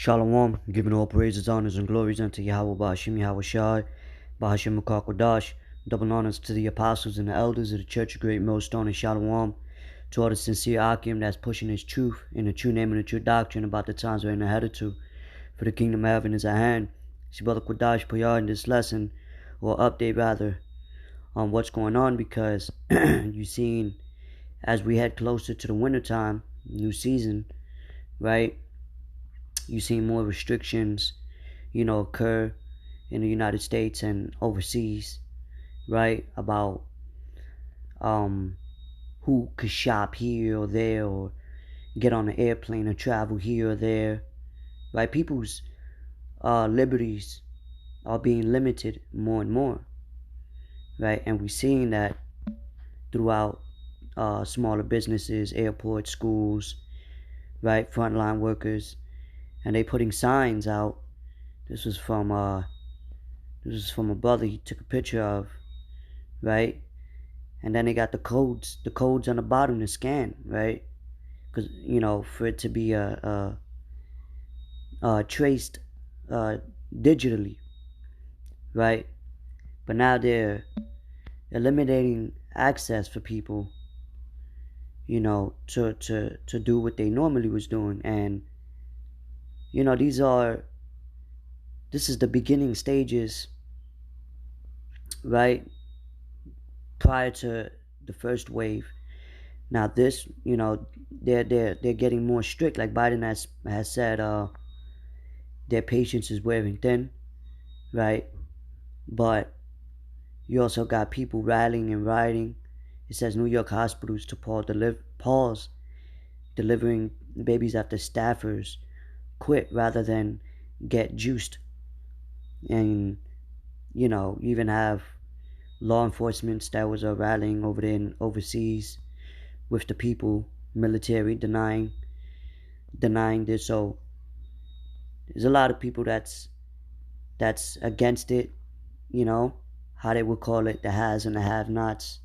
Shalom, giving all praises, honors, and glories unto Yahweh Ba'ashim Yahweh Shai, Ba'ashim Makakodash, double honors to the apostles and the elders of the Church of Great Millstone and Shalom, to all the sincere Akim that's pushing his truth in the true name and the true doctrine about the times we're in the headed to, for the kingdom of heaven is at hand. See Brother Kodash Puyar in this lesson, or update rather, on what's going on, because you've seen as we head closer to the winter time, new season, right? You see more restrictions, occur in the United States and overseas, right? About who could shop here or there or get on an airplane or travel here or there, right? People's liberties are being limited more and more, right? And we're seeing that throughout smaller businesses, airports, schools, right? Frontline workers, and they putting signs out. This was from a brother he took a picture of, right? And then they got the codes on the bottom to scan, right? Because for it to be traced digitally, right? But now they're eliminating access for people, to do what they normally was doing. And this is the beginning stages, right? Prior to the first wave. Now this, they're getting more strict. Like Biden has said, their patience is wearing thin, right? But you also got people rallying and rioting. It says New York hospitals to pause delivering babies after staffers quit rather than get juiced. And you even have law enforcement that was rallying over there in overseas with the people, military denying this. So there's a lot of people that's against it, how they would call it, the has and the have-nots,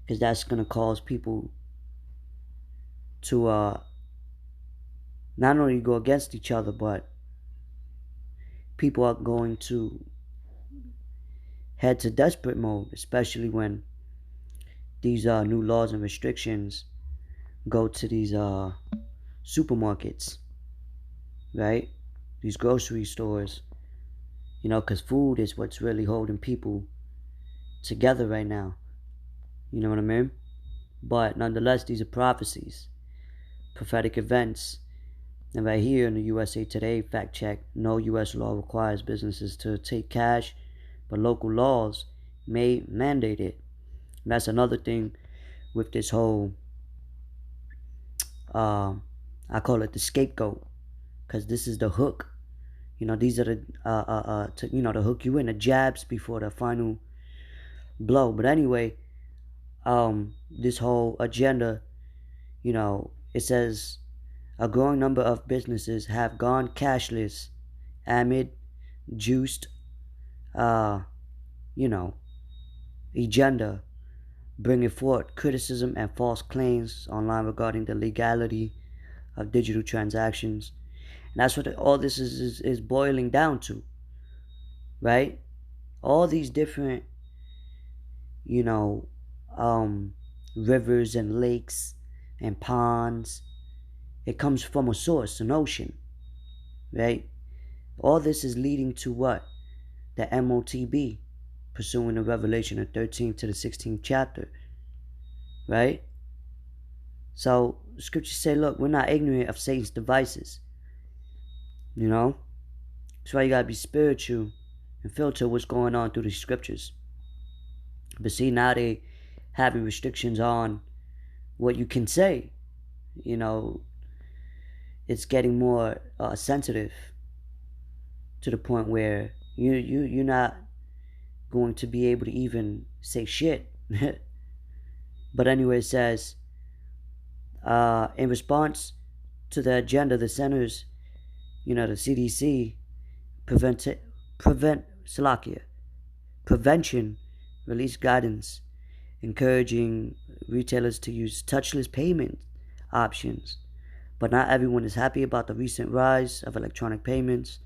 because that's going to cause people to not only go against each other, but people are going to head to desperate mode, especially when these new laws and restrictions go to these supermarkets, right? These grocery stores, because food is what's really holding people together right now. You know what I mean? But nonetheless, these are prophecies, prophetic events. And right here in the USA Today fact check, no U.S. law requires businesses to take cash, but local laws may mandate it. And that's another thing with this whole, I call it the scapegoat, because this is the hook. These are the, to hook you in, the jabs before the final blow. But anyway, this whole agenda, it says a growing number of businesses have gone cashless amid juiced, agenda, bringing forth criticism and false claims online regarding the legality of digital transactions. And that's what all this is boiling down to, right? All these different, rivers and lakes and ponds, it comes from a source, an ocean, right? All this is leading to what? The MOTB, pursuing the revelation of 13th to the 16th chapter, right? So scriptures say, look, we're not ignorant of Satan's devices, That's why you gotta be spiritual and filter what's going on through the scriptures. But see, now they having restrictions on what you can say. It's getting more sensitive to the point where you're not going to be able to even say shit. But anyway, it says, in response to the agenda, the centers, the CDC, prevention released guidance encouraging retailers to use touchless payment options But not everyone is happy about the recent rise of electronic payments.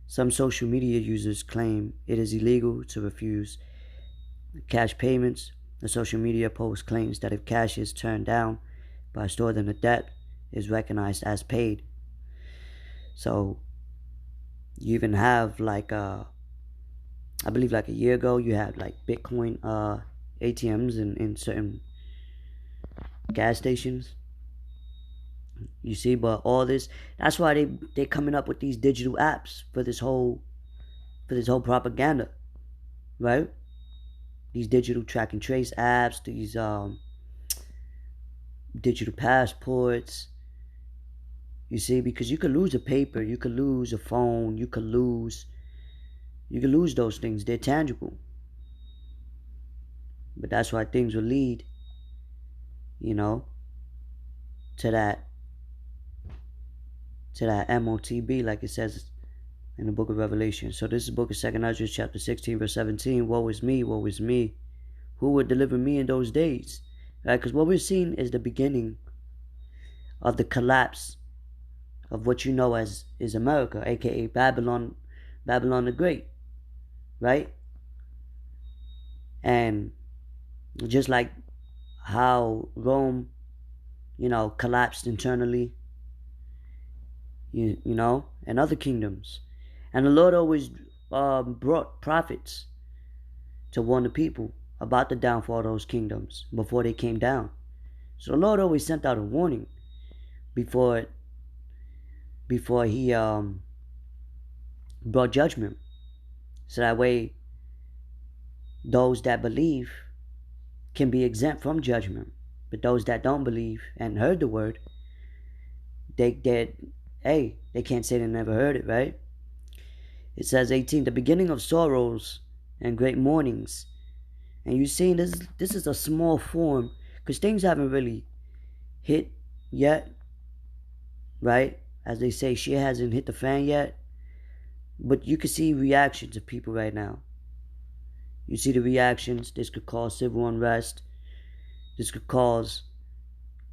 Some social media users claim it is illegal to refuse cash payments. The social media post claims that if cash is turned down by a store, then the debt is recognized as paid. So you even have like I believe like a year ago you had like Bitcoin ATMs in certain gas stations. You see, but all this, that's why they coming up with these digital apps for this whole propaganda, right? These digital track and trace apps, these digital passports. You see, because you could lose a paper, you could lose a phone, you could lose those things. They're tangible. But that's why things will lead, you know, to that MOTB, like it says in the book of Revelation. So this is the book of 2 Ezra, chapter 16, verse 17. Woe is me, woe is me. Who would deliver me in those days? Right? Because what we're seeing is the beginning of the collapse of what you know as is America, aka Babylon the Great. Right? And just like how Rome, collapsed internally, you know, and other kingdoms. And the Lord always brought prophets to warn the people about the downfall of those kingdoms before they came down. So the Lord always sent out a warning before he brought judgment. So that way those that believe can be exempt from judgment. But those that don't believe and heard the word, they can't say they never heard it, right? It says 18, the beginning of sorrows and great mournings. And you see, this is a small form, because things haven't really hit yet, right? As they say, shit hasn't hit the fan yet. But you can see reactions of people right now. You see the reactions. This could cause civil unrest. This could cause,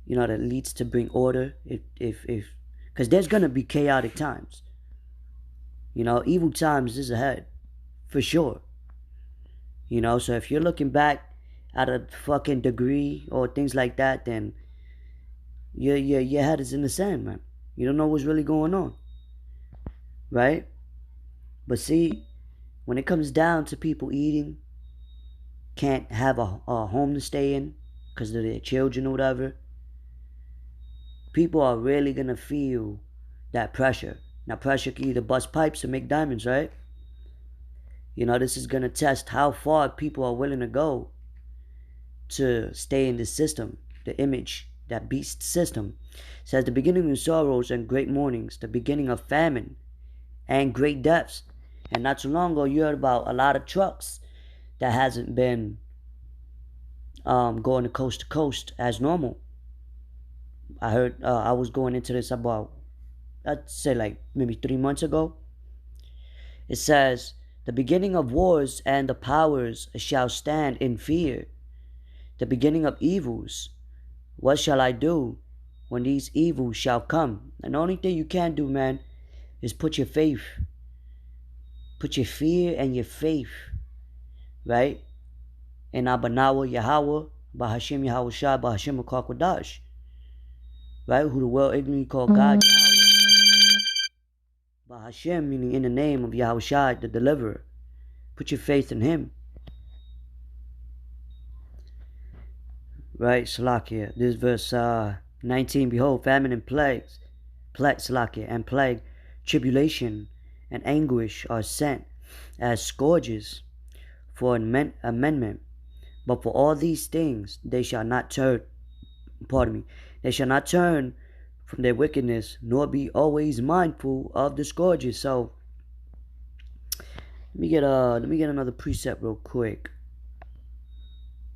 that leads to bring order. If because there's gonna be chaotic times. Evil times is ahead, for sure. So if you're looking back at a fucking degree or things like that, then your head is in the sand, man. You don't know what's really going on, right? But see, when it comes down to people eating, can't have a home to stay in because of their children or whatever, people are really gonna feel that pressure. Now, pressure can either bust pipes or make diamonds, right? This is gonna test how far people are willing to go to stay in this system, the image, that beast system. It says the beginning of sorrows and great mournings, the beginning of famine and great deaths. And not too long ago, you heard about a lot of trucks that hasn't been going to coast as normal. I heard I was going into this about, I'd say like maybe 3 months ago. It says the beginning of wars and the powers shall stand in fear. The beginning of evils. What shall I do when these evils shall come? And the only thing you can do, man, is put your faith. Put your fear and your faith, right? In Abanawa Yahweh, Bahashim Yahweh Shah, Bahashim Kwadash, right? Who the world ignorantly call God Yahweh. Bahashim, meaning in the name of Yahweh Shah, the deliverer. Put your faith in him. Right, Salakia. This verse 19, behold, famine and plagues, Salakia, and plague, tribulation, and anguish are sent as scourges for an amendment. But for all these things they shall not turn, they shall not turn from their wickedness, nor be always mindful of the scourges. So let me get another precept real quick,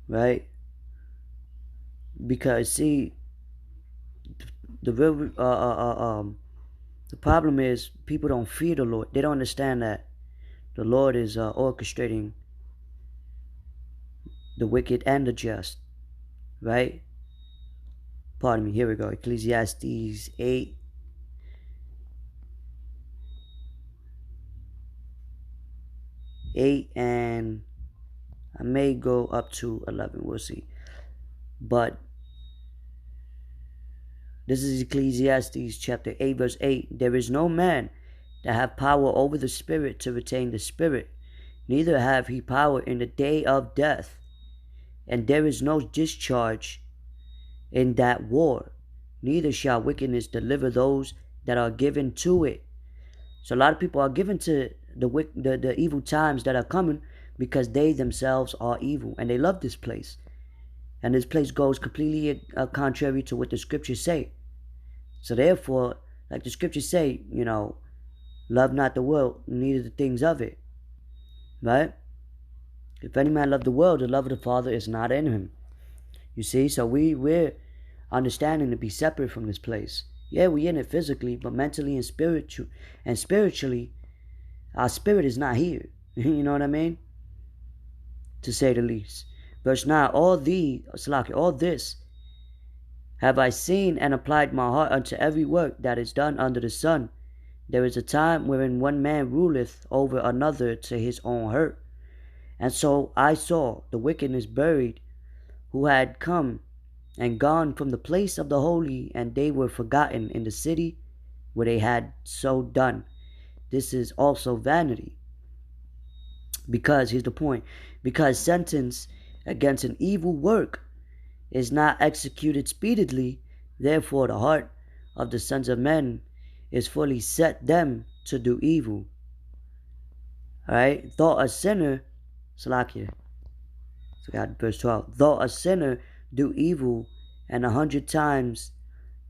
right? Because see, the problem is people don't fear the Lord. They don't understand that the Lord is orchestrating the wicked and the just, right? Pardon me, here we go. Ecclesiastes 8. 8, and I may go up to 11. We'll see. But this is Ecclesiastes chapter 8, verse 8. There is no man that have power over the spirit to retain the spirit, neither have he power in the day of death. And there is no discharge in that war, neither shall wickedness deliver those that are given to it. So a lot of people are given to the evil times that are coming because they themselves are evil and they love this place. And this place goes completely contrary to what the scriptures say. So therefore, like the scriptures say, love not the world, neither the things of it. Right? If any man love the world, the love of the Father is not in him. You see, so we're understanding to be separate from this place. Yeah, we're in it physically, but mentally and spiritually, our spirit is not here. You know what I mean? To say the least. Verse 9, all this have I seen and applied my heart unto every work that is done under the sun. There is a time wherein one man ruleth over another to his own hurt. And so I saw the wickedness buried, who had come and gone from the place of the holy, and they were forgotten in the city where they had so done. This is also vanity. Because, here's the point, because sentence against an evil work is not executed speedily, therefore the heart of the sons of men is fully set them to do evil. Alright, though a sinner, Salakia, verse 12, though a sinner do evil and 100 times,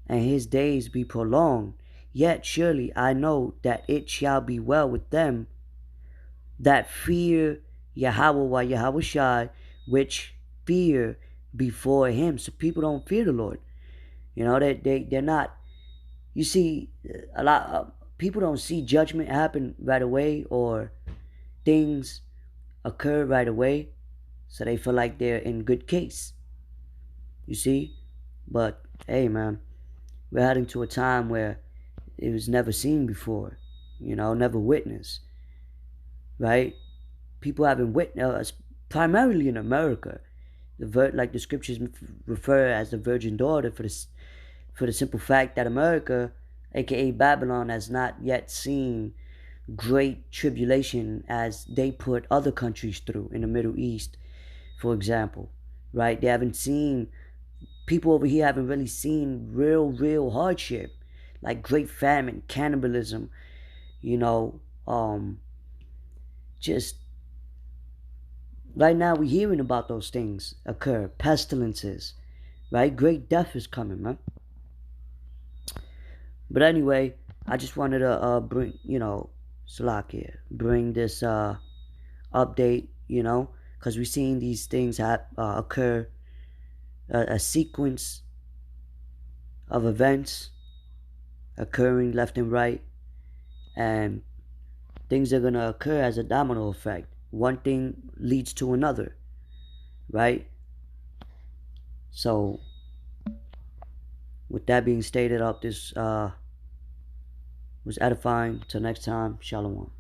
and his days be prolonged, yet surely I know that it shall be well with them that fear Yahweh Yahushai, which fear before him. So people don't fear the Lord. They're not. You see, a lot of people don't see judgment happen right away or things occur right away, so they feel like they're in good case. You see, but hey, man, we're heading to a time where it was never seen before. Never witnessed. Right? People haven't witnessed, primarily in America, like the scriptures refer as the virgin daughter, for the simple fact that America, aka Babylon, has not yet seen great tribulation as they put other countries through in the Middle East, for example. Right? They haven't seen, people over here haven't really seen real hardship, like great famine, cannibalism, just right now we're hearing about those things occur, pestilences, right? Great death is coming, man. But anyway, I just wanted to bring, Salakia, bring this update, because we're seeing these things occur, a sequence of events occurring left and right, and things are going to occur as a domino effect. One thing leads to another, right? So, with that being stated, up this was edifying. Till next time, Shalom.